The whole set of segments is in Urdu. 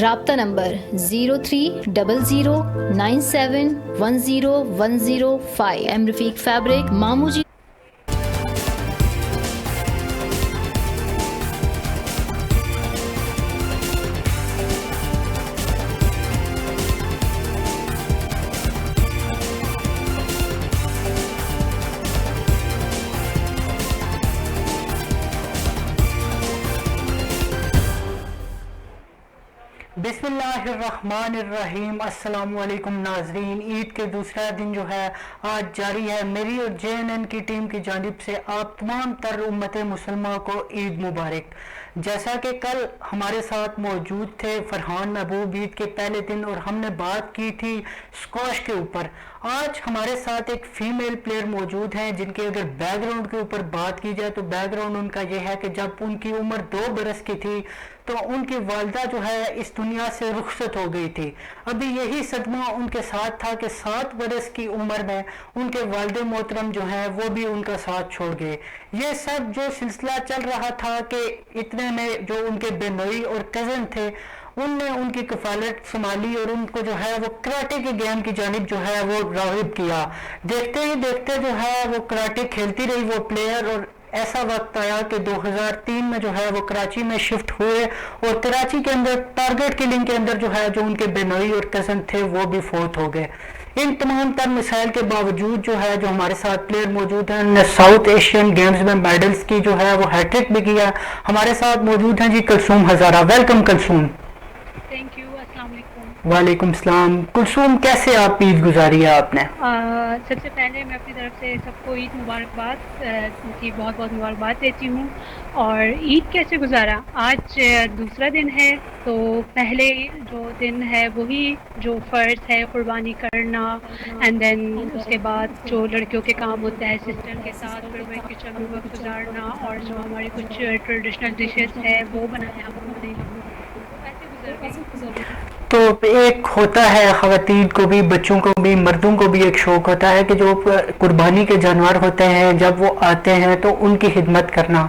رابطہ نمبر 030097101005. ایم رفیق فیبرک مامو جی. بسم اللہ الرحمن الرحیم. السلام علیکم ناظرین. عید کے دوسرا دن جو ہے آج جاری ہے. میری اور JNN کی ٹیم کی جانب سے آپ تمام تر امت مسلمہ کو عید مبارک. جیسا کہ کل ہمارے ساتھ موجود تھے فرحان محبوب عید کے پہلے دن اور ہم نے بات کی تھی اسکواش کے اوپر. آج ہمارے ساتھ ایک فیمیل پلیئر موجود ہیں جن کے اگر بیک گراؤنڈ کے اوپر بات کی جائے تو بیک گراؤنڈ ان کا یہ ہے کہ جب ان کی عمر 2 برس کی تھی تو ان کی والدہ جو ہے اس دنیا سے رخصت ہو گئی تھی. ابھی یہی صدمہ ان کے ساتھ تھا کہ 7 برس کی عمر میں ان کے والد محترم جو ہیں وہ بھی ان کا ساتھ چھوڑ گئے. یہ سب جو سلسلہ چل رہا تھا کہ اتنے میں جو ان کے بینوئی اور کزن تھے ان نے ان کی کفالت سنبھالی اور ان کو جو ہے وہ کراٹے کے گیم کی جانب جو ہے وہ راغب کیا. دیکھتے ہی دیکھتے جو ہے وہ کراٹے کھیلتی رہی وہ پلیئر اور ایسا وقت آیا کہ 2003 میں جو ہے وہ کراچی میں شفٹ ہوئے اور کراچی کے اندر ٹارگٹ کلنگ کے اندر جو ہے جو ان کے بینوئی اور کزن تھے وہ بھی فوت ہو گئے. ان تمام تر مسائل کے باوجود جو ہے جو ہمارے ساتھ پلیئر موجود ہیں نے ساؤتھ ایشین گیمز میں میڈلز کی جو ہے وہ ہیٹرک بھی کیا. ہمارے ساتھ موجود ہیں جی Kulsoom Hazara. Welcome Kulsoom. Thank you. السلام علیکم. وعلیکم السلام. کلثوم کیسے آپ عید گزاری ہے آپ نے؟ سب سے پہلے میں اپنی طرف سے سب کو عید مبارکباد کی بہت بہت مبارکباد دیتی ہوں. اور عید کیسے گزارا؟ آج دوسرا دن ہے تو پہلے جو دن ہے وہی جو فرض ہے قربانی کرنا اینڈ دین اس کے بعد جو لڑکیوں کے کام ہوتا ہے سسٹر کے ساتھ پھر وہ کچن میں وقت گزارنا اور جو ہمارے کچھ ٹریڈیشنل ڈشز ہے وہ بنایا ہم لوگوں نے. تو ایک ہوتا ہے خواتین کو بھی بچوں کو بھی مردوں کو بھی ایک شوق ہوتا ہے کہ جو قربانی کے جانور ہوتے ہیں جب وہ آتے ہیں تو ان کی خدمت کرنا.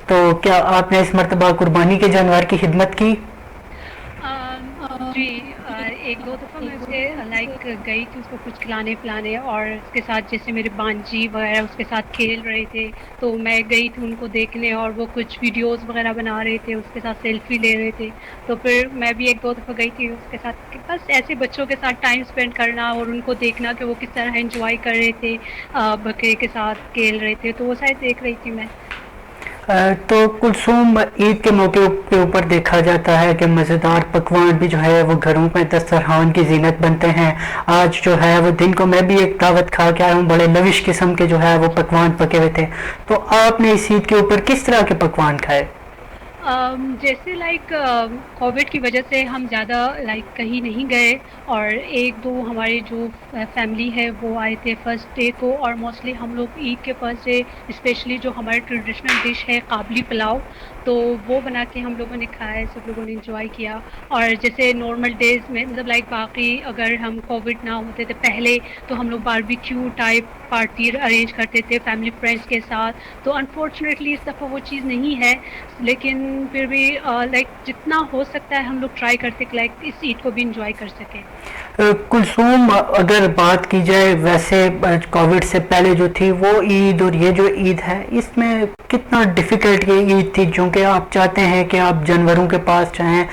تو کیا آپ نے اس مرتبہ قربانی کے جانور کی خدمت کی؟ جی ایک دو دفعہ میں اسے لائک گئی تھی اس کو کچھ کھلانے پلانے اور اس کے ساتھ جیسے میرے بانجی وغیرہ اس کے ساتھ کھیل رہے تھے تو میں گئی تھی ان کو دیکھنے اور وہ کچھ ویڈیوز وغیرہ بنا رہے تھے اس کے ساتھ سیلفی لے رہے تھے. تو پھر میں بھی ایک دو دفعہ گئی تھی اس کے ساتھ بس ایسے بچوں کے ساتھ ٹائم اسپینڈ کرنا اور ان کو دیکھنا کہ وہ کس طرح انجوائے کر رہے تھے بکرے کے ساتھ کھیل رہے تھے تو وہ شاید دیکھ رہی تھی میں. تو کلثوم عید کے موقع کے اوپر دیکھا جاتا ہے کہ مزیدار پکوان بھی جو ہے وہ گھروں میں دسترخوان کی زینت بنتے ہیں. آج جو ہے وہ دن کو میں بھی ایک دعوت کھا کے آیا ہوں. بڑے لوش قسم کے جو ہے وہ پکوان پکے ہوئے تھے. تو آپ نے اس عید کے اوپر کس طرح کے پکوان کھائے؟ جیسے لائک کووڈ کی وجہ سے ہم زیادہ لائک کہیں نہیں گئے اور ایک دو ہماری جو فیملی ہے وہ آئے تھے فرسٹ ڈے کو اور موسٹلی ہم لوگ عید کے فرسٹ ڈے اسپیشلی جو ہمارے ٹریڈیشنل ڈش ہے قابلی پلاؤ تو وہ بنا کے ہم لوگوں نے کھایا سب لوگوں نے انجوائے کیا. اور جیسے نارمل ڈیز میں مطلب لائک باقی اگر ہم کووڈ نہ ہوتے تھے پہلے تو ہم لوگ باربیکیو ٹائپ پارٹی ارینج کرتے تھے فیملی فرینڈس کے ساتھ. تو انفارچونیٹلی اس دفعہ وہ چیز نہیں ہے لیکن پھر بھی لائک جتنا ہو سکتا ہے ہم لوگ ٹرائی کرتے کہ لائک اس عید کو بھی انجوائے کر سکیں. کلثوم اگر بات کی جائے ویسے کووڈ سے پہلے جو تھی وہ عید اور یہ جو عید ہے اس میں کتنا ڈیفیکلٹ یہ عید تھی چونکہ آپ چاہتے ہیں کہ آپ جانوروں کے پاس جائیں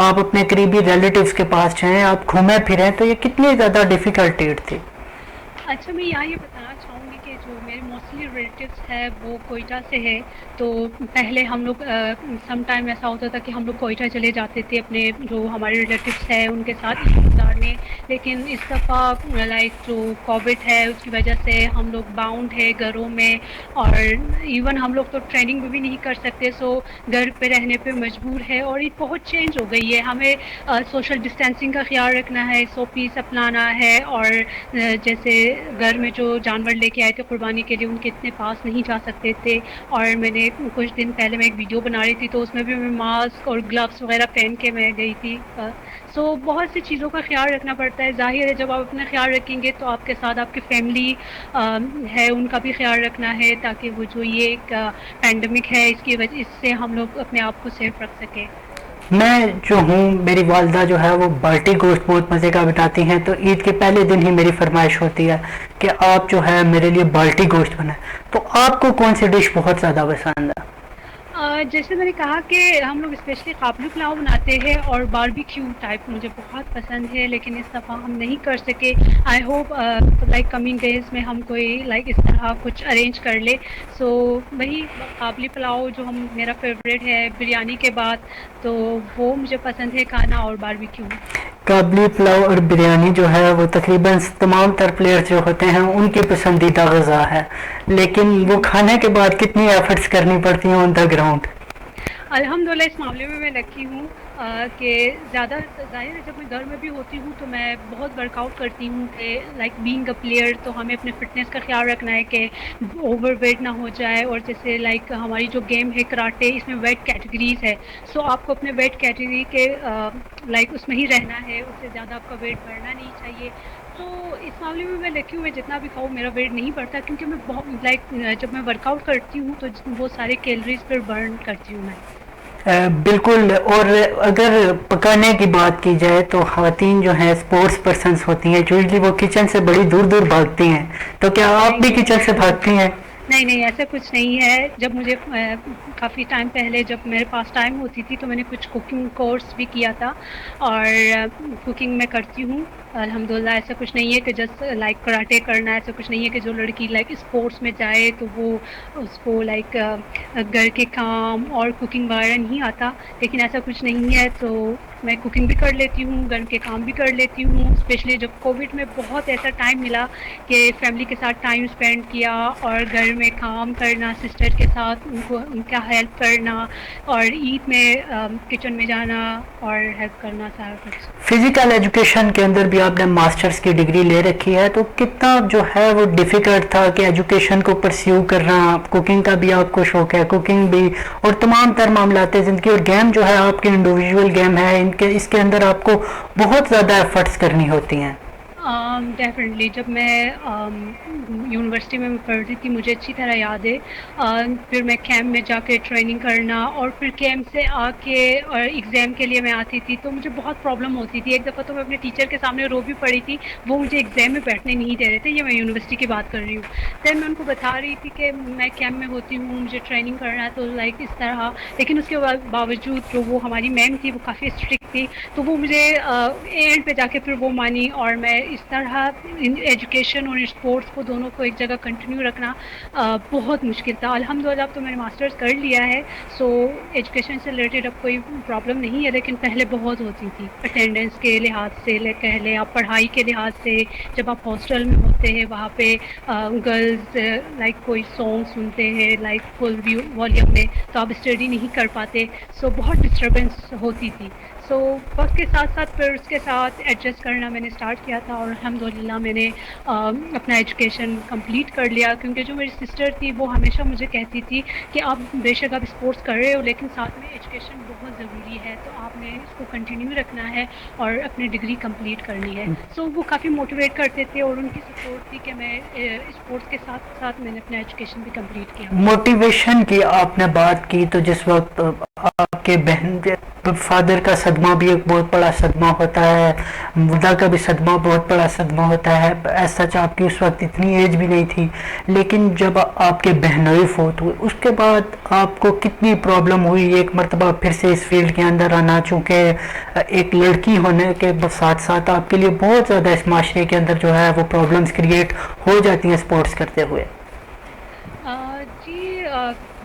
آپ اپنے قریبی ریلیٹیوز کے پاس جائیں آپ گھومیں پھریں تو یہ کتنی زیادہ ڈیفیکلٹ عید تھی؟ اچھا میں یہاں یہ بتانا چاہوں گی کہ جو میرے موسٹلی ریلیٹیوس ہے وہ کوئٹہ سے ہے تو پہلے ہم لوگ سم ٹائم ایسا ہوتا تھا کہ ہم لوگ کوئٹہ چلے جاتے تھے اپنے جو ہمارے ریلیٹیوس ہیں ان کے ساتھ عید گزارنے. لیکن اس دفعہ لائک جو کووڈ ہے اس کی وجہ سے ہم لوگ باؤنڈ ہے گھروں میں اور ایون ہم لوگ تو ٹریننگ بھی نہیں کر سکتے سو گھر پہ رہنے پہ مجبور ہے اور عید بہت چینج ہو گئی ہے. ہمیں سوشل ڈسٹینسنگ کا خیال رکھنا ہے SOPs اپنانا ہے اور جیسے گھر میں جو جانور لے کے آئے تھے قربانی کے لیے ان کے اتنے پاس نہیں جا سکتے تھے. اور میں نے کچھ دن پہلے میں ایک ویڈیو بنا رہی تھی تو اس میں بھی میں ماسک اور گلوز وغیرہ پہن کے میں گئی تھی. سو بہت سی چیزوں کا خیال رکھنا پڑتا ہے. ظاہر ہے جب آپ اپنا خیال رکھیں گے تو آپ کے ساتھ آپ کی فیملی ہے ان کا بھی خیال رکھنا ہے تاکہ وہ جو یہ ایک پینڈیمک ہے اس کی وجہ اس سے ہم لوگ اپنے آپ کو سیف رکھ سکیں. میں جو ہوں، میری والدہ جو ہے وہ بالٹی گوشت بہت مزے کا بناتی ہیں، تو عید کے پہلے دن ہی میری فرمائش ہوتی ہے کہ آپ جو ہے میرے لیے بالٹی گوشت بنائیں. تو آپ کو کون سی ڈش بہت زیادہ پسند ہے؟ جیسے میں نے کہا کہ ہم لوگ اسپیشلی قابلی پلاؤ بناتے ہیں اور باربیکیو ٹائپ مجھے بہت پسند ہے، لیکن اس دفعہ ہم نہیں کر سکے. I hope like coming days میں ہم کوئی لائک اس طرح کچھ ارینج کر لے. سو وہی قابلی پلاؤ جو میرا فیوریٹ ہے بریانی کے بعد، تو وہ مجھے پسند ہے کھانا، اور باربیکیو. قابلی پلاؤ اور بریانی جو ہے وہ تقریباً تمام تر پلیئرز جو ہوتے ہیں ان کی پسندیدہ غذا ہے، لیکن وہ کھانے کے بعد کتنی ایفرٹس کرنی پڑتی ہیں آن دا گراؤنڈ. الحمدللہ اس معاملے میں لکی ہوں کہ زیادہ ظاہر ہے جب میں گھر میں بھی ہوتی ہوں تو میں بہت ورک آؤٹ کرتی ہوں کہ لائک بینگ اے پلیئر تو ہمیں اپنے فٹنس کا خیال رکھنا ہے کہ اوور ویٹ نہ ہو جائے. اور جیسے لائک ہماری جو گیم ہے کراٹے، اس میں ویٹ کیٹیگریز ہے، سو آپ کو اپنے ویٹ کیٹیگری کے لائک اس میں ہی رہنا ہے، اس سے زیادہ آپ کا ویٹ بڑھنا نہیں چاہیے. تو اس معاملے میں لکی ہوں، میں جتنا بھی کھاؤں میرا ویٹ نہیں بڑھتا، کیونکہ میں بہت لائک جب میں ورک آؤٹ کرتی ہوں تو وہ سارے کیلریز پھر برن کرتی ہوں میں. بالکل. اور اگر پکانے کی بات کی جائے تو خواتین جو ہیں اسپورٹس پرسنس ہوتی ہیں، یوزلی وہ کچن سے بڑی دور دور بھاگتی ہیں، تو کیا آپ نہیں بھی نہیں کچن سے بھاگتی ہیں؟ نہیں ایسا کچھ نہیں ہے. جب مجھے کافی ٹائم پہلے جب میرے پاس ٹائم ہوتی تھی تو میں نے کچھ کوکنگ کورس بھی کیا تھا، اور کوکنگ میں کرتی ہوں الحمدللہ. ایسا کچھ نہیں ہے کہ جسٹ لائک کراٹے کرنا، ایسا کچھ نہیں ہے کہ جو لڑکی لائک اسپورٹس میں جائے تو وہ اس کو لائک گھر کے کام اور کوکنگ وغیرہ نہیں آتا، لیکن ایسا کچھ نہیں ہے. تو میں کوکنگ بھی کر لیتی ہوں، گھر کے کام بھی کر لیتی ہوں. اسپیشلی جب کووڈ میں بہت ایسا ٹائم ملا کہ فیملی کے ساتھ ٹائم اسپینڈ کیا، اور گھر میں کام کرنا، سسٹر کے ساتھ ان کا ہیلپ کرنا، اور عید میں کچن میں جانا اور ہیلپ کرنا، سارا کچھ. فزیکل ایجوکیشن کے اندر بھی آپ نے ماسٹرز کی ڈگری لے رکھی ہے، تو کتنا جو ہے وہ ڈیفیکلٹ تھا کہ ایجوکیشن کو پرسیو کرنا؟ کوکنگ کا بھی آپ کو شوق ہے، کوکنگ بھی اور تمام تر معاملات زندگی، اور گیم جو ہے آپ کی انڈیویجول گیم ہے، اس کے اندر آپ کو بہت زیادہ ایفرٹس کرنی ہوتی ہیں. ڈیفینیٹلی جب میں یونیورسٹی میں پڑھتی تھی مجھے اچھی طرح یاد ہے. پھر میں کیمپ میں جا کے ٹریننگ کرنا، اور پھر کیمپ سے آ کے اور ایگزام کے لیے میں آتی تھی تو مجھے بہت پرابلم ہوتی تھی. ایک دفعہ تو میں اپنے ٹیچر کے سامنے رو بھی پڑی تھی، وہ مجھے ایگزام میں بیٹھنے نہیں دے رہے تھے. یہ میں یونیورسٹی کی بات کر رہی ہوں. دین میں ان کو بتا رہی تھی کہ میں کیمپ میں ہوتی ہوں، مجھے ٹریننگ کرنا ہے، تو لائک اس طرح. لیکن اس کے باوجود جو وہ ہماری میم تھی وہ کافی اسٹرکٹ تھی، تو وہ مجھے اینڈ پہ جا کے پھر وہ مانی. اور میں اس طرح ایجوکیشن اور اسپورٹس کو دونوں کو ایک جگہ کنٹینیو رکھنا بہت مشکل تھا. الحمدللہ اب تو میں نے ماسٹرز کر لیا ہے، سو ایجوکیشن سے ریلیٹڈ اب کوئی پرابلم نہیں ہے، لیکن پہلے بہت ہوتی تھی اٹینڈنس کے لحاظ سے، کہہ لیں آپ پڑھائی کے لحاظ سے. جب آپ ہاسٹل میں ہوتے ہیں وہاں پہ گرلز لائک کوئی سانگ سنتے ہیں لائک فل والیوم میں، تو آپ اسٹڈی نہیں کر پاتے. سو بہت ڈسٹربینس ہوتی تھی. سو وقت کے ساتھ ساتھ پھر اس کے ساتھ ایڈجسٹ کرنا میں نے اسٹارٹ کیا تھا، اور الحمدللہ میں نے اپنا ایجوکیشن کمپلیٹ کر لیا. کیونکہ جو میری سسٹر تھی وہ ہمیشہ مجھے کہتی تھی کہ آپ بے شک آپ اسپورٹس کر رہے ہو لیکن ساتھ میں ایجوکیشن بہت ضروری ہے، تو آپ نے اس کو کنٹینیو رکھنا ہے اور اپنی ڈگری کمپلیٹ کرنی ہے. سو وہ کافی موٹیویٹ کرتے تھے، اور ان کی سپورٹ تھی کہ میں اسپورٹس کے ساتھ ساتھ میں نے اپنا ایجوکیشن بھی کمپلیٹ کیا. موٹیویشن کی آپ نے بات کی، تو جس وقت آپ کے بہن فادر کا صدمہ بھی ایک بہت بڑا صدمہ ہوتا ہے، والدہ کا بھی صدمہ بہت بڑا صدمہ ہوتا ہے. ایسا سچ آپ کی اس وقت اتنی ایج بھی نہیں تھی، لیکن جب آپ کے بہنوئی فوت ہوئے اس کے بعد آپ کو کتنی پرابلم ہوئی ایک مرتبہ پھر سے اس فیلڈ کے اندر آنا؟ چونکہ ایک لڑکی ہونے کے ساتھ ساتھ آپ کے لیے بہت زیادہ اس معاشرے کے اندر جو ہے وہ پرابلمس کریٹ ہو جاتی ہیں اسپورٹس کرتے ہوئے. جی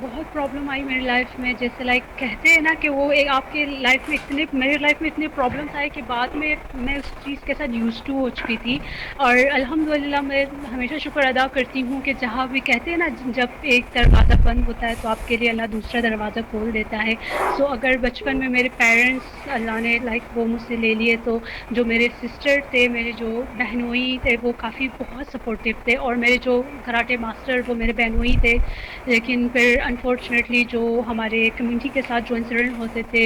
بہت پرابلم آئی میری لائف میں. جیسے لائک کہتے ہیں نا کہ وہ آپ کے لائف میں میری لائف میں اتنے پرابلمس آئے کہ بعد میں میں اس چیز کے ساتھ یوز ٹو ہو چکی تھی. اور الحمدللہ میں ہمیشہ شکر ادا کرتی ہوں کہ جہاں بھی کہتے ہیں نا جب ایک دروازہ بند ہوتا ہے تو آپ کے لیے اللہ دوسرا دروازہ کھول دیتا ہے. سو اگر بچپن میں میرے پیرنٹس اللہ نے لائک وہ مجھ سے لے لیے، تو جو میرے سسٹر تھے، میرے جو بہنوئی تھے، وہ کافی بہت سپورٹیو تھے. اور میرے جو کراٹے ماسٹر وہ میرے بہنوئی تھے. لیکن پھر انفارچونیٹلی جو ہمارے کمیونٹی کے ساتھ جو انسیڈنٹ ہوتے تھے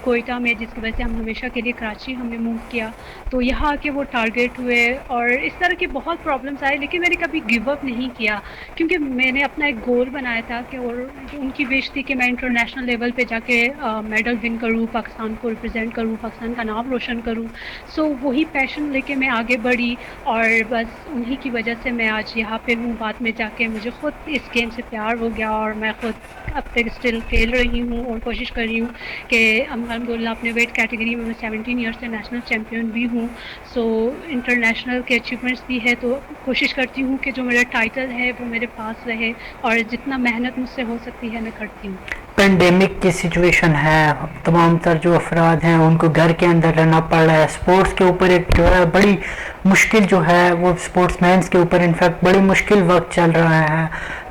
کوئٹہ میں، جس کی وجہ سے ہم ہمیشہ کے لیے کراچی ہم نے موو کیا. تو یہاں آ کے وہ ٹارگیٹ ہوئے اور اس طرح کے بہت پرابلمس آئے، لیکن میں نے کبھی گیو اپ نہیں کیا کیونکہ میں نے اپنا ایک گول بنایا تھا کہ، اور ان کی وش تھی کہ میں انٹرنیشنل لیول پہ جا کے میڈل ون کروں، پاکستان کو ریپرزینٹ کروں، پاکستان کا نام روشن کروں. سو وہی پیشن لے کے میں آگے بڑھی اور بس انہی کی وجہ سے میں آج یہاں پہ ہوں. بعد میں جا کے مجھے خود اس گیم سے پیار ہو گیا اور میں خود اب تک اسٹل کھیل رہی ہوں اور کوشش کر رہی ہوں کہ الحمدللہ اپنے ویٹ کیٹیگری میں 17 ایئر سے نیشنل چیمپئن بھی ہوں. سو انٹرنیشنل کے اچیومنٹس بھی ہے، تو کوشش کرتی ہوں کہ جو میرا ٹائٹل ہے وہ میرے پاس رہے اور جتنا محنت مجھ سے ہو سکتی ہے میں کرتی ہوں. پینڈیمک کی سچویشن ہے، تمام تر جو افراد ہیں ان کو گھر کے اندر رہنا پڑ رہا ہے، سپورٹس کے اوپر ایک جو ہے بڑی مشکل جو ہے وہ سپورٹس مینس کے اوپر انفیکٹ بڑی مشکل وقت چل رہا ہے.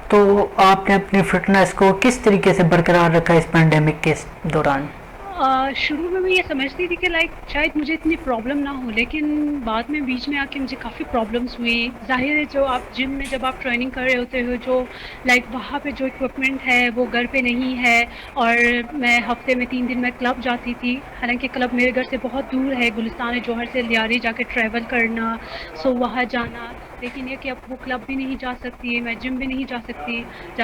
تو آپ نے اپنی فٹنس کو کس طریقے سے برقرار رکھا اس پینڈیمک کے دوران؟ شروع میں یہ سمجھتی تھی کہ شاید مجھے اتنی پرابلم نہ ہو، لیکن بعد میں بیچ میں آ کے مجھے کافی پرابلمس ہوئی. ظاہر ہے جو آپ جم میں جب آپ ٹریننگ کر رہے ہوتے ہو، جو وہاں پہ جو اکوپمنٹ ہے وہ گھر پہ نہیں ہے، اور میں ہفتے میں 3 دن میں کلب جاتی تھی. حالانکہ کلب میرے گھر سے بہت دور ہے، گلستان جوہر سے لیاری جا کے ٹریول کرنا، سو وہاں جانا. لیکن یہ کہ اب وہ کلب بھی نہیں جا سکتی، میں جم بھی نہیں جا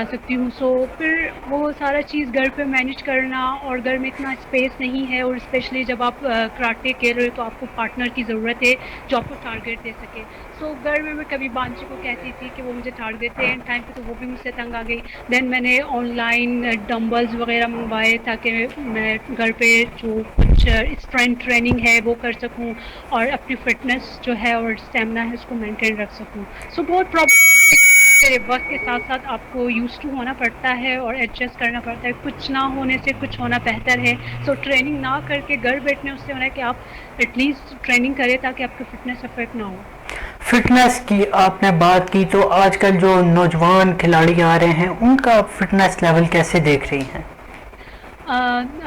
سکتی ہوں. سو پھر وہ سارا چیز گھر پہ مینیج کرنا، اور گھر میں اتنا اسپیس نہیں ہے، اور اسپیشلی جب آپ کراٹے کھیل رہے ہو تو آپ کو پارٹنر کی ضرورت ہے جو آپ کو ٹارگیٹ دے سکے. سو گھر میں کبھی بانجی کو کہتی تھی کہ وہ مجھے ٹارگیٹ دے، اینڈ ٹائم پہ تو وہ بھی مجھ سے تنگ آ گئی. دین میں نے آن لائن ڈمبلز وغیرہ منگوائے تاکہ میں گھر پہ جو کچھ اسٹرینتھ ٹریننگ ہے وہ کر سکوں اور اپنی فٹنس جو ہے اور اسٹیمنا ہے اس کو مینٹین رکھ سکوں. سو بہت پرابلم، وقت کے ساتھ ساتھ آپ کو یوز ٹو ہونا پڑتا ہے اور ایڈجسٹ کرنا پڑتا ہے. کچھ نہ ہونے سے کچھ ہونا بہتر ہے. سو ٹریننگ نہ کر کے گھر بیٹھنے اس سے ہونا ہے کہ آپ ایٹ لیسٹ ٹریننگ کریں تاکہ آپ کی فٹنس افیکٹ نہ ہو. فٹنس کی آپ نے بات کی، تو آج کل جو نوجوان کھلاڑی آ رہے ہیں ان کا فٹنس لیول کیسے دیکھ رہی ہیں؟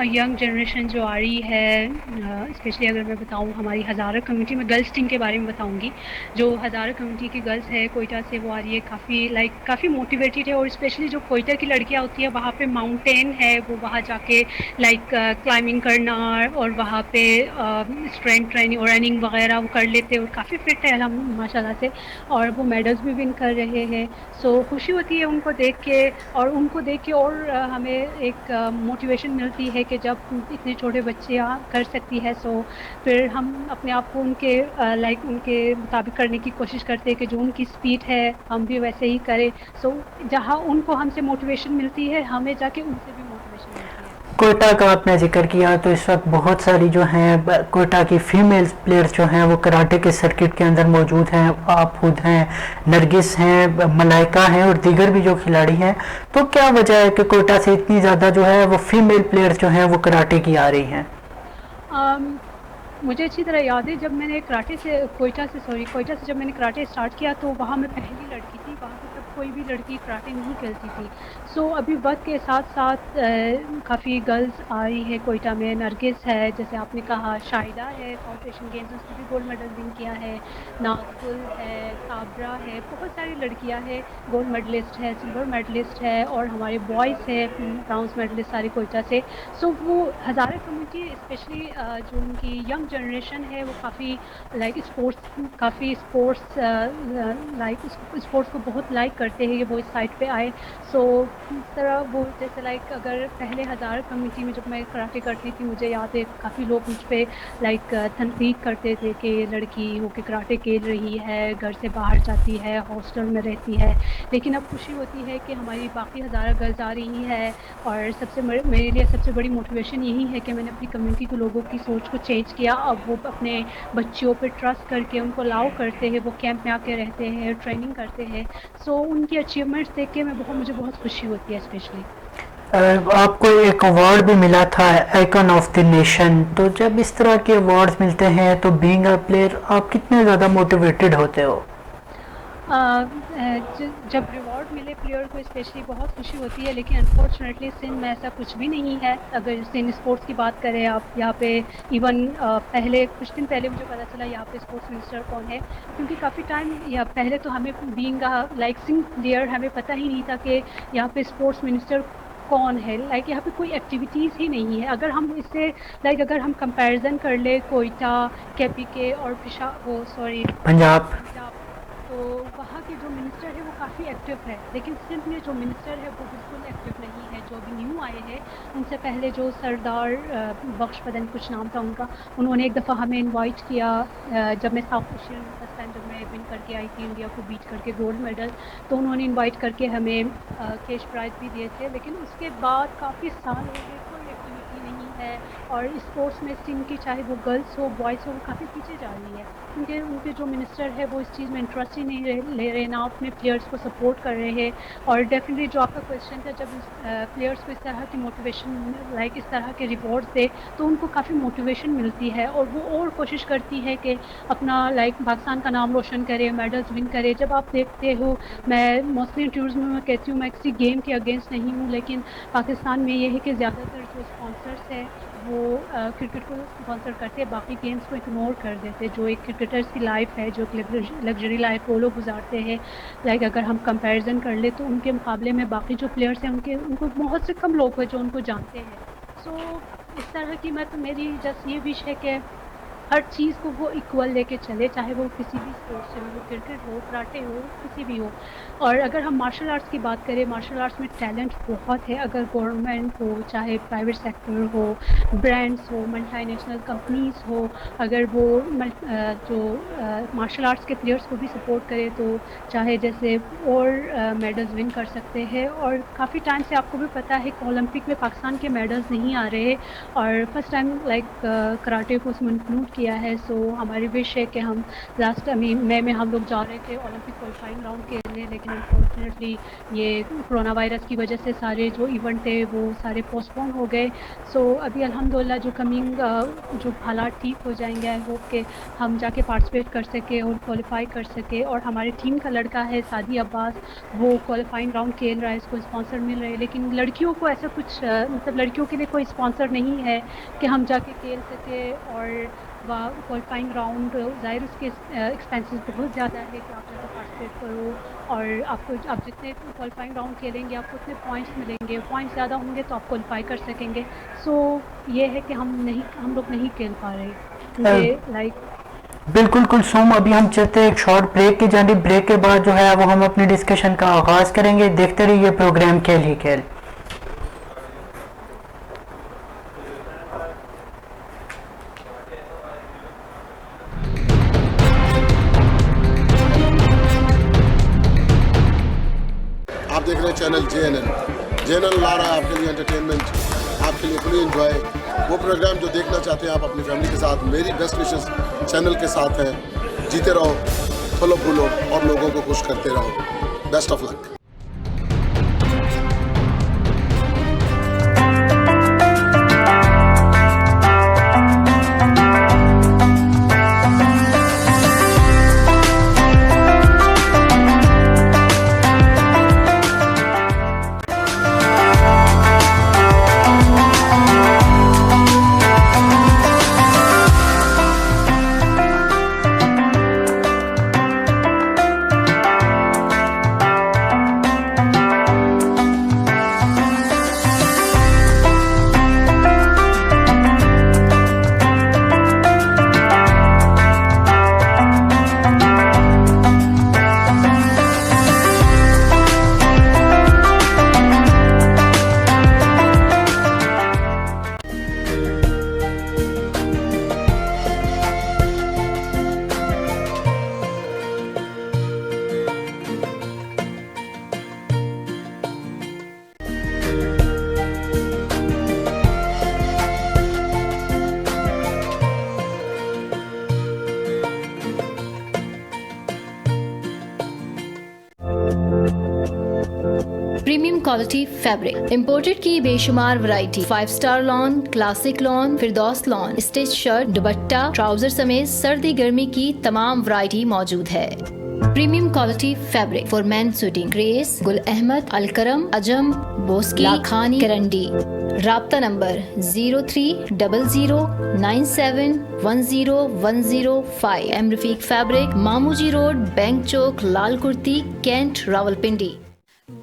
ینگ جنریشن جو آ رہی ہے، اسپیشلی اگر میں بتاؤں ہماری ہزارہ کمیونٹی میں گرلس ٹیم کے بارے میں بتاؤں گی. جو ہزارہ کمیونٹی کی گرلس ہے کوئٹہ سے، وہ آ رہی ہے کافی موٹیویٹیڈ ہے. اور اسپیشلی جو کوئٹہ کی لڑکیاں ہوتی ہیں وہاں پہ ماؤنٹین ہے، وہ وہاں جا کے کلائمبنگ کرنا اور وہاں پہ اسٹرینتھ ٹریننگ اور رننگ وغیرہ وہ کر لیتے ہیں اور کافی فٹ ہے ماشاء اللہ سے، اور وہ میڈلز بھی ون کر رہے ہیں. سو خوشی ہوتی ہے ان کو دیکھ کے، اور ہمیں ایک موٹیویشن ملتی ہے کہ جب اتنے چھوٹے بچے کر سکتی ہے، سو پھر ہم اپنے آپ کو ان کے مطابق کرنے کی کوشش کرتے ہیں کہ جو ان کی اسپیڈ ہے ہم بھی ویسے ہی کریں. سو جہاں ان کو ہم سے موٹیویشن ملتی ہے، ہمیں جا کے ان سے بھی موٹیویشن ملتی ہے. کوئٹہ کا آپ نے ذکر کیا، تو اس وقت بہت ساری جو ہیں کوئٹہ کی فیمیل پلیئرز جو ہیں وہ کراٹے کے سرکٹ کے اندر موجود ہیں. آپ خود ہیں، نرگس ہیں، ملائکہ ہیں اور دیگر بھی جو کھلاڑی ہیں. تو کیا وجہ ہے کہ کوئٹہ سے اتنی زیادہ جو ہے وہ فیمیل پلیئرز جو ہیں وہ کراٹے کی آ رہی ہیں؟ مجھے اچھی طرح یاد ہے جب میں نے کوئٹہ سے جب میں نے کراٹے اسٹارٹ کیا تو وہاں میں پہلی لڑکی تھی. وہاں پہ تب کوئی بھی لڑکی کراٹے نہیں کھیلتی تھی. سو ابھی وقت کے ساتھ ساتھ کافی گرلز آ رہی ہے کوئٹہ میں. نرگس ہے، جیسے آپ نے کہا، شاہدہ ہے، ساؤتھ ایشین گیمز اس نے بھی گولڈ میڈل ون کیا ہے، نازگل ہے، صابرہ ہے، بہت ساری لڑکیاں ہیں. گولڈ میڈلسٹ ہے، سلور میڈلسٹ ہے، اور ہمارے بوائز ہے برانز میڈلسٹ سارے کوئٹہ سے. سو وہ ہزارہ کمیونٹی اسپیشلی جو ان کی ینگ جنریشن ہے وہ کافی اسپورٹس کو بہت لائک کرتے ہیں کہ وہ اس سائٹ پہ آئے. سو اس طرح وہ جیسے اگر پہلے ہزارہ کمیونٹی میں جب میں کراٹے کرتی تھی، مجھے یاد ہے کافی لوگ مجھ پہ تنقید کرتے تھے کہ لڑکی ہو کے کراٹے کھیل رہی ہے، گھر سے باہر جاتی ہے، ہاسٹل میں رہتی ہے. لیکن اب خوشی ہوتی ہے کہ ہماری باقی ہزارہ گرلز آ رہی ہے، اور میرے لیے سب سے بڑی موٹیویشن یہی ہے کہ میں نے اپنی کمیونٹی کے لوگوں کی سوچ کو چینج کیا. اب وہ اپنے بچیوں پہ ٹرسٹ کر کے ان کو الاؤ کرتے ہیں، وہ کیمپ میں آ کے رہتے ہیں، ٹریننگ کرتے ہیں. سو ان کی اچیومنٹس دیکھ کے مجھے بہت خوشی ہوتی ہے اسپیشلی. آپ کو ایک ایوارڈ بھی ملا تھا، آئیکن آف دی نیشن. تو جب اس طرح کے ایوارڈز ملتے ہیں تو بینگ اے پلیئر آپ کتنے زیادہ موٹیویٹڈ ہوتے ہو؟ جب ریوارڈ ملے پلیئر کو اسپیشلی بہت خوشی ہوتی ہے، لیکن انفارچونیٹلی سندھ میں ایسا کچھ بھی نہیں ہے. اگر سندھ اسپورٹس کی بات کریں آپ، یہاں پہ ایون کچھ دن پہلے مجھے پتا چلا یہاں پہ اسپورٹس منسٹر کون ہے. کیونکہ کافی ٹائم پہلے تو ہمیں بینگ سندھ پلیئر ہمیں پتہ ہی نہیں تھا کہ یہاں پہ اسپورٹس منسٹر کون ہے. لائک یہاں پہ کوئی ایکٹیویٹیز ہی نہیں ہے. اگر ہم اس سے لائک اگر ہم کمپیریزن کر لیں کوئٹہ, KPK اور پنجاب, تو وہاں کے جو منسٹر ہے وہ کافی ایکٹیو ہے, لیکن سندھ میں جو منسٹر ہے وہ بالکل ایکٹیو نہیں ہے. جو ابھی نیو آئے ہیں, ان سے پہلے جو سردار بخش پتہ نہیں کچھ نام تھا ان کا, انہوں نے ایک دفعہ ہمیں انوائٹ کیا جب میں ساؤتھ ایشین فرسٹ ٹائم جب میں ون کر کے آئی تھی انڈیا کو بیٹ کر کے گولڈ میڈل, تو انہوں نے انوائٹ کر کے ہمیں کیش پرائز بھی دیے تھے. لیکن اس کے بعد کافی سال ہو گئے, کوئی ایکٹیویٹی نہیں ہے. اور اسپورٹس میں سندھ کی چاہے وہ گرلس ہو بوائز ہو, وہ کافی پیچھے جا رہی ہے, کیونکہ ان کے جو منسٹر ہے وہ اس چیز میں انٹرسٹ ہی نہیں لے رہے, نہ اپنے پلیئرس کو سپورٹ کر رہے ہیں. اور ڈیفینیٹلی جو آپ کا کویشچن تھا, جب پلیئرس کو اس طرح کی موٹیویشن لائک اس طرح کے ریوارڈس دے تو ان کو کافی موٹیویشن ملتی ہے, اور وہ اور کوشش کرتی ہے کہ اپنا لائک پاکستان کا نام روشن کرے, میڈلز ون کرے. جب آپ دیکھتے ہو, میں موسٹلی انٹرویوز میں کہتی ہوں میں کسی گیم کے اگینسٹ نہیں ہوں, لیکن پاکستان میں یہ ہے کہ زیادہ تر جو اسپانسرس ہیں وہ کرکٹ کو اسپانسر کرتے ہیں, باقی گیمس کو اگنور کر دیتے. جو ایک کرکٹرس کی لائف ہے, جو ایک لگژری لائف وہ لوگ گزارتے ہیں, لائک اگر ہم کمپیریزن کر لیں تو ان کے مقابلے میں باقی جو پلیئرس ہیں ان کو بہت سے کم لوگ ہیں جو ان کو جانتے ہیں. سو اس طرح کی میری جسٹ یہ وش ہے کہ ہر چیز کو وہ ایکول لے کے چلے, چاہے وہ کسی بھی اسپورٹس سے ہو, وہ کرکٹ ہو, کراٹے ہو, کسی بھی ہو. اور اگر ہم مارشل آرٹس کی بات کریں, مارشل آرٹس میں ٹیلنٹ بہت ہے. اگر گورنمنٹ ہو, چاہے private sector who, brands who, multi national companies who, اگر وہ جو مارشل آرٹس کے پلیئرس کو بھی سپورٹ کرے تو چاہے جیسے اور میڈلز ون کر سکتے ہیں. اور کافی ٹائم سے آپ کو بھی پتہ ہے کہ اولمپک میں پاکستان کے میڈلز نہیں آ رہے, اور فرسٹ ٹائم لائک کراٹے کو اس میں انکلوڈ کیا ہے. سو ہماری وش ہے کہ ہم لاسٹ مئی میں ہم لوگ جا رہے تھے اولمپک کوالیفائنگ راؤنڈ کے لیے, لیکن انفارچونیٹلی یہ کرونا وائرس کی وجہ سے سارے جو ایونٹ تھے وہ سارے پوسٹ پون ہو گئے. سو ابھی الحمدللہ جو کمنگ جو حالات ٹھیک ہو جائیں گے, آئی ہوپ کہ ہم جا کے پارٹیسپیٹ کر سکے اور کوالیفائی کر سکے. اور ہماری ٹیم کا لڑکا ہے سعدی عباس, وہ کوالیفائنگ راؤنڈ کھیل رہا ہے, اس کو اسپانسر مل رہے ہیں. لیکن لڑکیوں کو ایسا کچھ مطلب لڑکیوں کے لیے کوئی اسپانسر نہیں ہے کہ ہم جا کے کھیل سکے. اور کوالیفائنگ راؤنڈ ظاہر اس کے ایکسپینسز بہت زیادہ ہے کہ آپ جا کے پارٹیسپیٹ کرو, اور آپ جتنے کوالیفائنگ راؤنڈ کھیلیں گے آپ کو اتنے پوائنٹس ملیں گے, پوائنٹس زیادہ ہوں گے تو آپ کوالیفائی کر سکیں گے. سو یہ ہے کہ ہم لوگ نہیں کھیل پا رہے کیونکہ لائک بالکل کلثوم. ابھی ہم چلتے ہیں ایک شارٹ بریک کی جانب. بریک کے بعد جو ہے وہ ہم اپنی ڈسکشن کا آغاز کریں گے. دیکھتے رہیے پروگرام کھیل ہی کھیل. آپ دیکھ رہے ہیں چینل JNN لا رہا ہے آپ کے لیے انٹرٹینمنٹ, آپ کے لیے فلی انجوائے. وہ پروگرام جو دیکھنا چاہتے ہیں آپ اپنی فیملی کے ساتھ, میری بیسٹ وشز چینل کے ساتھ ہیں. جیتے رہو, پھولو پھولو اور لوگوں کو خوش کرتے رہو. Best of luck. Premium quality fabric imported کی بے شمار variety, 5 star lawn, classic lawn, Firdous lawn, stitch shirt, dupatta, trouser سمیت سردی گرمی کی تمام ورائٹی موجود ہے. Premium quality fabric for men suiting, Grace, Gul Ahmed, Alkaram, اجم, بوسکی, لاکھانی, کرنڈی. رابطہ نمبر 030097101005. ایم رفیق فیبرک, مامو جی روڈ, بینک چوک, لال کرتی, کینٹ, راولپنڈی.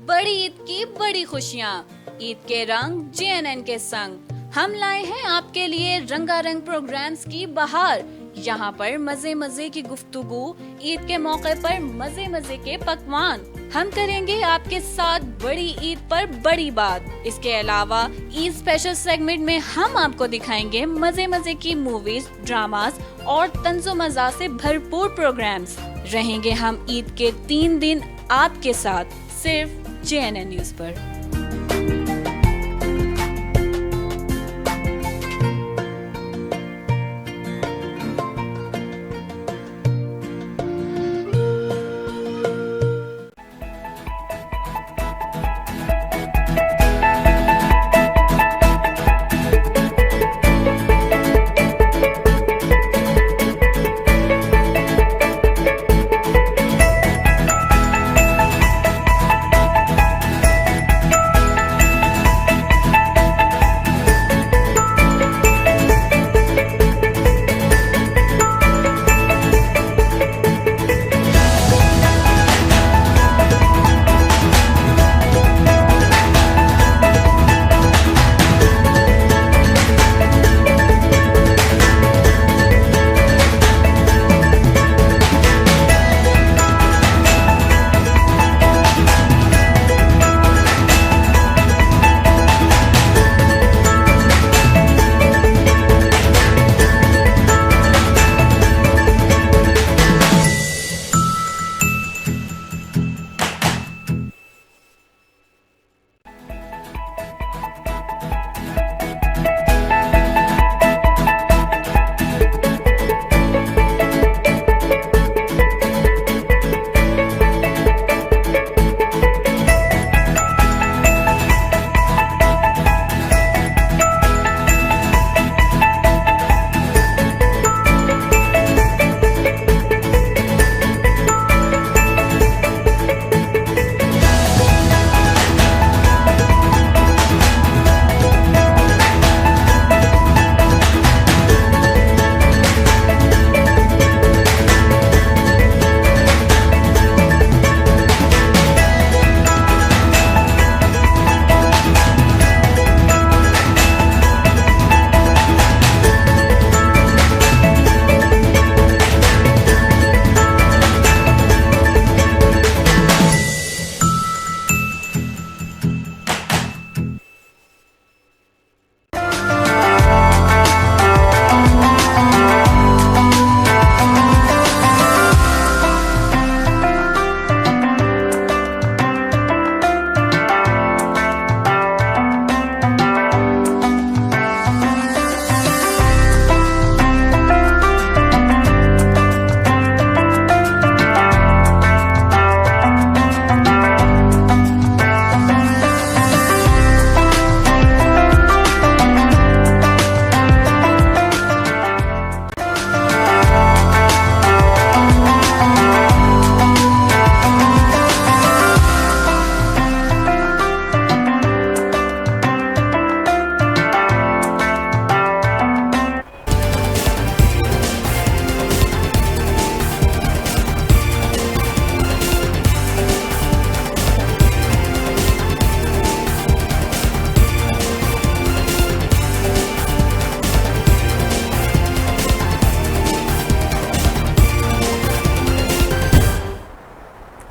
بڑی عید کی بڑی خوشیاں، عید کے رنگ JNN کے سنگ ہم لائے ہیں آپ کے لیے رنگا رنگ پروگرامز کی بہار. یہاں پر مزے مزے کی گفتگو، عید کے موقع پر مزے مزے کے پکوان. ہم کریں گے آپ کے ساتھ بڑی عید پر بڑی بات. اس کے علاوہ عید اسپیشل سیگمنٹ میں ہم آپ کو دکھائیں گے مزے مزے کی موویز، ڈراماز اور طنز و مزاح سے بھرپور پروگرامز. رہیں گے ہم عید کے 3 دن آپ کے ساتھ صرف JNN نیوز پر.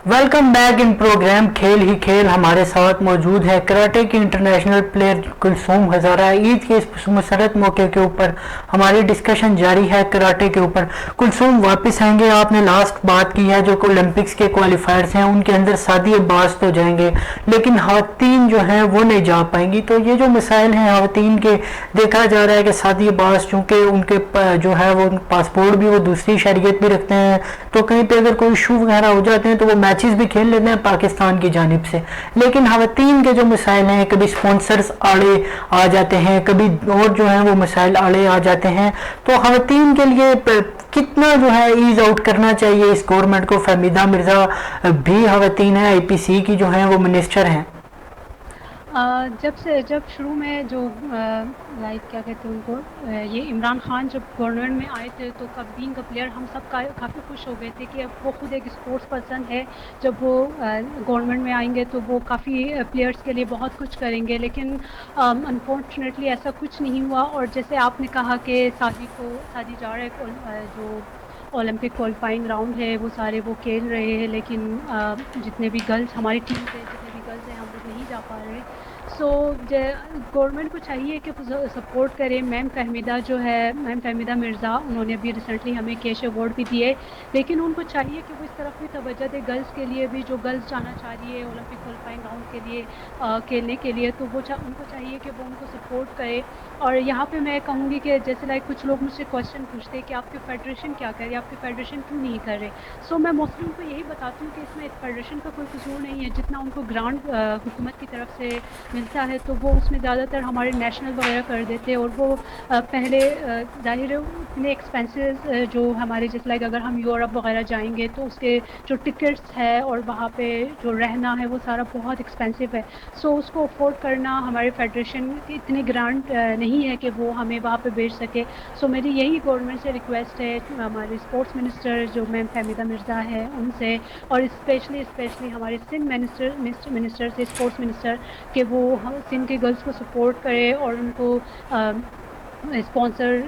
ویلکم بیک ان پروگرام کھیل ہی کھیل. ہمارے ساتھ موجود ہے کراٹے کی انٹرنیشنل پلیئر کلثوم ہزارہ. عید کے اس مسرت موقع کے اوپر ہماری ڈسکشن جاری ہے کراٹے کے اوپر. کلثوم واپس آئیں گے. آپ نے لاسٹ بات کی ہے جو اولمپکس کے کوالیفائرز ہیں ان کے اندر سعدیہ عباس تو جائیں گے لیکن خواتین جو ہیں وہ نہیں جا پائیں گی. تو یہ جو مسائل ہیں خواتین کے, دیکھا جا رہا ہے کہ سعدیہ عباس چونکہ ان کے جو ہے وہ پاسپورٹ بھی وہ دوسری شہریت بھی رکھتے ہیں تو کہیں پہ اگر کوئی ایشو وغیرہ ہو جاتے ہیں تو وہ میچز بھی کھیل لیتے ہیں پاکستان کی جانب سے. لیکن خواتین کے جو مسائل ہیں کبھی سپانسرز آڑے آ جاتے ہیں, کبھی اور جو ہیں وہ مسائل آڑے آ جاتے ہیں. تو خواتین کے لیے کتنا جو ہے ایز آؤٹ کرنا چاہیے اس گورنمنٹ کو. فہمیدہ مرزا بھی خواتین ہیں, IPC کی جو ہیں وہ منسٹر ہیں. جب شروع میں جو لائک کیا کہتے ہیں ان کو یہ عمران خان جب گورنمنٹ میں آئے تھے تو بینگ اے پلیئر ہم سب کافی خوش ہو گئے تھے کہ اب وہ خود ایک اسپورٹس پرسن ہے. جب وہ گورنمنٹ میں آئیں گے تو وہ کافی پلیئرس کے لیے بہت کچھ کریں گے, لیکن انفارچونیٹلی ایسا کچھ نہیں ہوا. اور جیسے آپ نے کہا کہ سعودی جا رہے جو اولمپک کوالیفائنگ راؤنڈ ہے وہ سارے وہ کھیل رہے ہیں, لیکن جتنے بھی گرلس ہماری ٹیم سے جتنے بھی گرلس ہیں ہم لوگ نہیں جا پا رہے. سو گورنمنٹ کو چاہیے کہ سپورٹ کرے. میم فہمیدہ مرزا, انہوں نے بھی ریسنٹلی ہمیں کیش ایوارڈ بھی دیے, لیکن ان کو چاہیے کہ وہ اس طرف بھی توجہ دے گرلس کے لیے بھی, جو گرلس جانا چاہ رہی ہے اولمپک کوالیفائنگ راؤنڈ کے لیے کھیلنے کے لیے, تو وہ ان کو چاہیے کہ وہ ان کو سپورٹ کرے. اور یہاں پہ میں کہوں گی کہ جیسے لائک کچھ لوگ مجھ سے کویشچن پوچھتے ہیں کہ آپ کی فیڈریشن کیا کر رہی ہے, آپ کی فیڈریشن کیوں نہیں کر رہے. سو میں موسٹلی ان کو یہی بتاتی ہوں کہ اس میں فیڈریشن کا کوئی قصور نہیں ہے. جتنا ان کو گرانٹ حکومت کی طرف سے ملتا ہے تو وہ اس میں زیادہ تر ہمارے نیشنل وغیرہ کر دیتے ہیں, اور وہ پہلے ظاہر ہے اتنے ایکسپینسز جو ہمارے جیسے لائک اگر ہم یورپ وغیرہ جائیں گے تو اس کے جو ٹکٹس ہے اور وہاں پہ جو رہنا ہے وہ سارا بہت ایکسپینسو ہے. سو اس کو افورڈ کرنا ہمارے فیڈریشن کی اتنے گرانٹ نہیں ہے کہ وہ ہمیں وہاں پہ بھیج سکے. سو میری یہی گورنمنٹ سے ریکویسٹ ہے, ہمارے اسپورٹس منسٹر جو میم فہمیدہ مرزا ہے ان سے, اور اسپیشلی ہمارے سندھ منسٹر سے اسپورٹس منسٹر, کہ وہ سندھ کے گرلس کو سپورٹ کرے اور ان کو اسپانسر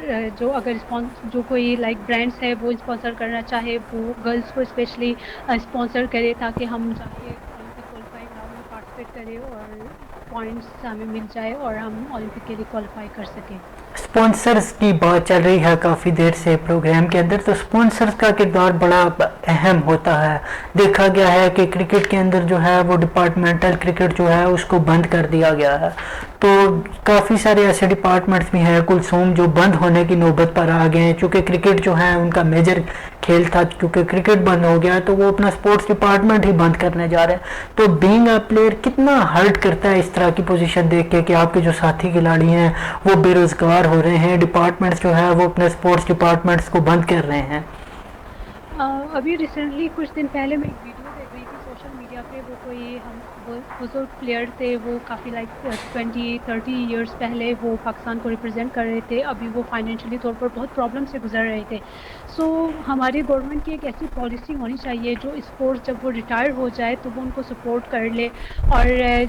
جو کوئی لائک برانڈس ہے وہ اسپانسر کرنا چاہے وہ گرلس کو اسپیشلی اسپانسر کرے, تاکہ ہم جا کے اولمپک کوالیفائنگ راؤنڈ میں پارٹیسپیٹ کریں اور پوائنٹس ہمیں مل جائے اور ہم اولمپک کے لیے کوالیفائی کر سکیں. اسپانسرز کی بات چل رہی ہے کافی دیر سے پروگرام کے اندر, تو اسپانسرز کا کردار بڑا اہم ہوتا ہے. دیکھا گیا ہے کہ کرکٹ کے اندر جو ہے وہ ڈپارٹمنٹل کرکٹ جو ہے اس کو بند کر دیا گیا ہے, تو کافی سارے ایسے ڈپارٹمنٹس بھی ہیں کلثوم جو بند ہونے کی نوبت پر آ گئے ہیں, چونکہ کرکٹ جو ہے ان کا میجر کھیل تھا, کیونکہ کرکٹ بند ہو گیا تو وہ اپنا اسپورٹس ڈپارٹمنٹ ہی بند کرنے جا رہے ہیں. تو بینگ اے پلیئر کتنا ہرٹ کرتا ہے اس طرح کی پوزیشن دیکھ کے کہ آپ کے جو ساتھی کھلاڑی ہیں وہ بے روزگار ہو رہے ہیں, ڈپارٹمنٹس جو ہے وہ اپنے اسپورٹس ڈپارٹمنٹس کو بند کر رہے ہیں. ابھی ریسنٹلی کچھ دن پہلے میں ایک ویڈیو دیکھ رہی تھی سوشل میڈیا پہ, وہ کوئی بزرگ پلیئر تھے, وہ کافی لائک 20-30 ایئرس پہلے وہ پاکستان کو ریپرزینٹ کر رہے تھے, ابھی وہ فائنینشلی طور پر بہت پرابلم سے گزر رہے تھے. سو ہماری گورنمنٹ کی ایک ایسی پالیسی ہونی چاہیے جو اسپورٹس جب وہ ریٹائر ہو جائے تو وہ ان کو سپورٹ کر لے, اور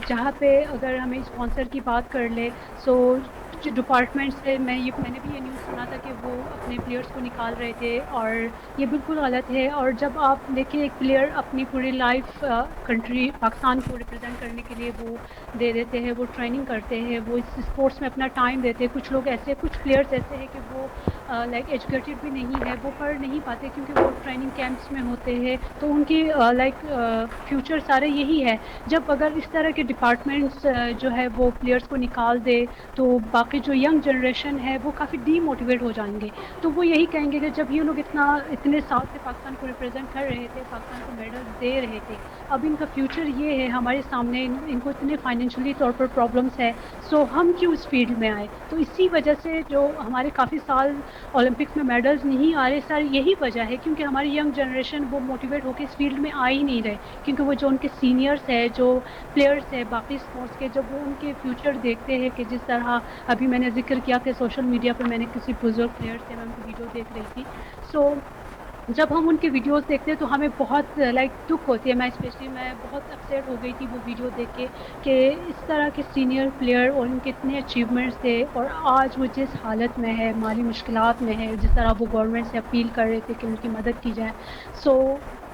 جہاں پہ اگر ہمیں اسپانسر کی بات کر لے, سو ڈپارٹمنٹ سے میں نے بھی یہ نیوز سنا تھا کہ وہ اپنے پلیئرس کو نکال رہے تھے, اور یہ بالکل غلط ہے. اور جب آپ دیکھیں ایک پلیئر اپنی پوری لائف کنٹری پاکستان کو ریپرزینٹ کرنے کے لیے وہ دے دیتے ہیں, وہ ٹریننگ کرتے ہیں, وہ اس اسپورٹس میں اپنا ٹائم دیتے ہیں. کچھ لوگ کچھ پلیئرس ایسے ہیں کہ وہ لائک ایجوکیٹڈ بھی نہیں ہے, وہ پڑھ نہیں پاتے کیونکہ وہ ٹریننگ کیمپس میں ہوتے ہیں, تو ان کی لائک فیوچر سارے یہی ہے. جب اگر اس طرح کے ڈپارٹمنٹس جو ہے وہ پلیئرس کو نکال دے تو باقی جو ینگ جنریشن ہے وہ کافی ڈی موٹیویٹ ہو جائیں گے. تو وہ یہی کہیں گے کہ جب یہ لوگ اتنے سال سے پاکستان کو ریپرزینٹ کر رہے تھے, پاکستان کو میڈل دے رہے تھے, اب ان کا فیوچر یہ ہے ہمارے سامنے, ان کو اتنے فائنینشلی طور پر پرابلمس ہے, سو ہم کیوں اس فیلڈ میں آئے. تو اسی وجہ سے جو ہمارے کافی سال اولمپکس میں میڈلز نہیں آ رہے, ساری یہی وجہ ہے کیونکہ ہماری ینگ جنریشن وہ موٹیویٹ ہو کے اس فیلڈ میں آ ہی نہیں رہے, کیونکہ وہ جو ان کے سینئرس ہے, جو پلیئرس ہے باقی اسپورٹس کے, جب وہ ان کے فیوچر دیکھتے ہیں کہ جس طرح ابھی میں نے ذکر کیا کہ سوشل میڈیا پر میں نے کسی بزرگ پلیئر سے میں ان کی ویڈیو دیکھ رہی تھی, سو جب ہم ان کی ویڈیوز دیکھتے ہیں تو ہمیں بہت لائک دکھ ہوتی ہے. میں بہت اپسیٹ ہو گئی تھی وہ ویڈیو دیکھ کے کہ اس طرح کے سینئر پلیئر اور ان کے اتنے اچیومنٹس تھے, اور آج وہ جس حالت میں ہے, مالی مشکلات میں ہے, جس طرح وہ گورنمنٹ سے اپیل کر رہے تھے کہ ان کی مدد کی جائے. سو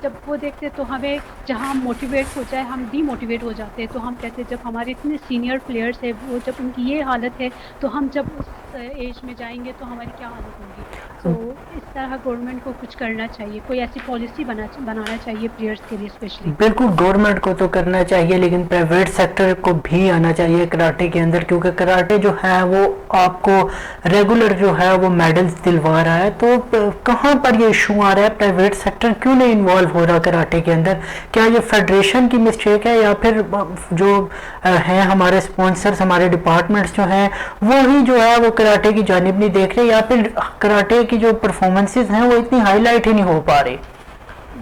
جب وہ دیکھتے تو ہمیں جہاں ہم موٹیویٹ ہو جائے ہم ڈی موٹیویٹ ہو جاتے ہیں. تو ہم کہتے ہیں جب ہمارے اتنے سینئر پلیئرس ہیں وہ جب ان کی یہ حالت ہے تو ہم جب اس ایج میں جائیں گے تو ہماری کیا حالت ہوگی. تو اس طرح گورنمنٹ کو کچھ کرنا چاہیے, کوئی ایسی پالیسی بنانا چاہیے پلیئرس کے لیے اسپیشلی. بالکل گورنمنٹ کو تو کرنا چاہیے, لیکن پرائیویٹ سیکٹر کو بھی آنا چاہیے کراٹے کے اندر, کیونکہ کراٹے جو ہے وہ آپ کو ریگولر جو ہے وہ میڈلز دلوا رہا ہے. تو کہاں پر یہ ایشو آ رہا ہے, پرائیویٹ سیکٹر کیوں نہیں انوالو ہو رہا کراٹے کے اندر؟ کیا یہ فیڈریشن کی مسٹیک ہے یا پھر جو ہیں ہمارے اسپانسرز, ہمارے ڈپارٹمنٹس جو ہیں وہی جو ہے وہ کراٹے کی جانب نہیں دیکھ رہے, یا پھر کراٹے کی جو پرفارمنسز ہیں وہ اتنی ہائی لائٹ ہی نہیں ہو پا رہی؟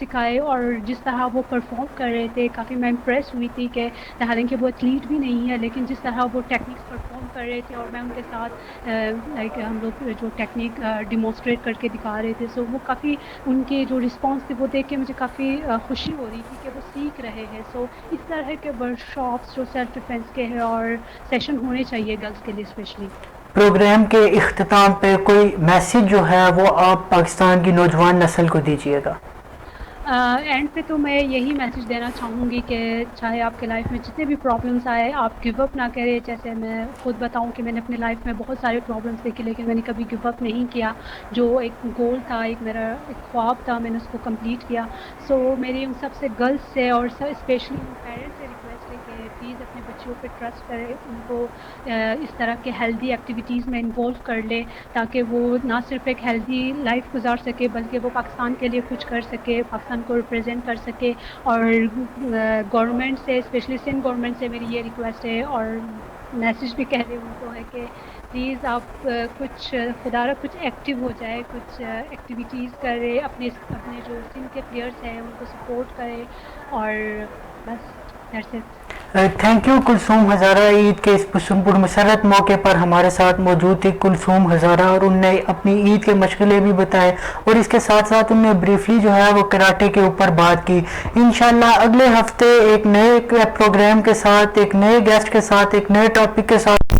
سکھائے اور جس طرح وہ پرفارم کر رہے تھے کافی میں امپریس ہوئی تھی کہ حالانکہ وہ ایتھلیٹ بھی نہیں ہے لیکن جس طرح وہ ٹیکنیکس پرفارم کر رہے تھے اور میں ان کے ساتھ لائک ہم لوگ جو ٹیکنیک ڈیمونسٹریٹ کر کے دکھا رہے تھے. سو وہ کافی ان کے جو رسپانس تھے وہ دیکھ کے مجھے کافی خوشی ہو رہی تھی کہ وہ سیکھ رہے ہیں. سو اس طرح کے ورک شاپس جو سیلف ڈیفینس کے ہیں اور سیشن ہونے چاہیے گرلس کے لیے اسپیشلی. پروگرام کے اختتام پہ کوئی میسج جو ہے وہ آپ پاکستان کی نوجوان نسل کو دیجیے گا. اینڈ پہ تو میں یہی میسج دینا چاہوں گی کہ چاہے آپ کے لائف میں جتنے بھی پرابلمس آئے آپ گیو اپ نہ کریں. جیسے میں خود بتاؤں کہ میں نے اپنے لائف میں بہت سارے پرابلمس دیکھے لیکن میں نے کبھی گیو اپ نہیں کیا. جو ایک گول تھا ایک میرا ایک خواب تھا میں نے اس کو کمپلیٹ کیا. سو میری ان سب سے گرلس سے اور اسپیشلی پیرنٹس سے ریکویسٹ ہے کہ پلیز اپنے بچوں پہ ٹرسٹ کرے, ان کو اس طرح کے ہیلدی ایکٹیویٹیز میں انوالو کر لے تاکہ وہ نہ صرف ایک ہیلدی لائف گزار سکے بلکہ وہ پاکستان کے لیے کچھ کر سکے, پاکستان کو ریپرزینٹ کر سکے. اور گورنمنٹ سے اسپیشلی سندھ گورنمنٹ سے میری یہ ریکویسٹ ہے اور میسج بھی کہہ رہی ہوں تو ہے کہ پلیز آپ کچھ خدا را کچھ ایکٹیو ہو جائے, کچھ ایکٹیویٹیز کرے, اپنے جو سندھ کے پلیئرس ہیں ان کو سپورٹ کرے اور بس that's it. Thank you Kulsoom Hazara. Eid کے اس پرمسرت موقع پر ہمارے ساتھ موجود تھی کلثوم ہزارہ اور ان نے اپنی عید کے مشغلے بھی بتائے اور اس کے ساتھ ساتھ ان نے بریفلی جو ہے وہ کراٹے کے اوپر بات کی. انشاءاللہ اگلے ہفتے ایک نئے پروگرام کے ساتھ, ایک نئے گیسٹ کے ساتھ, ایک نئے ٹاپک کے ساتھ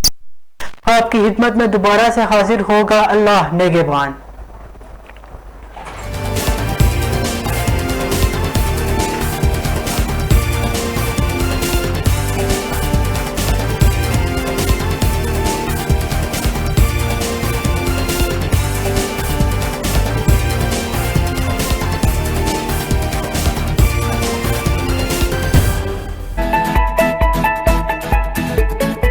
آپ کی خدمت میں دوبارہ سے حاضر ہوگا. اللہ نگہبان.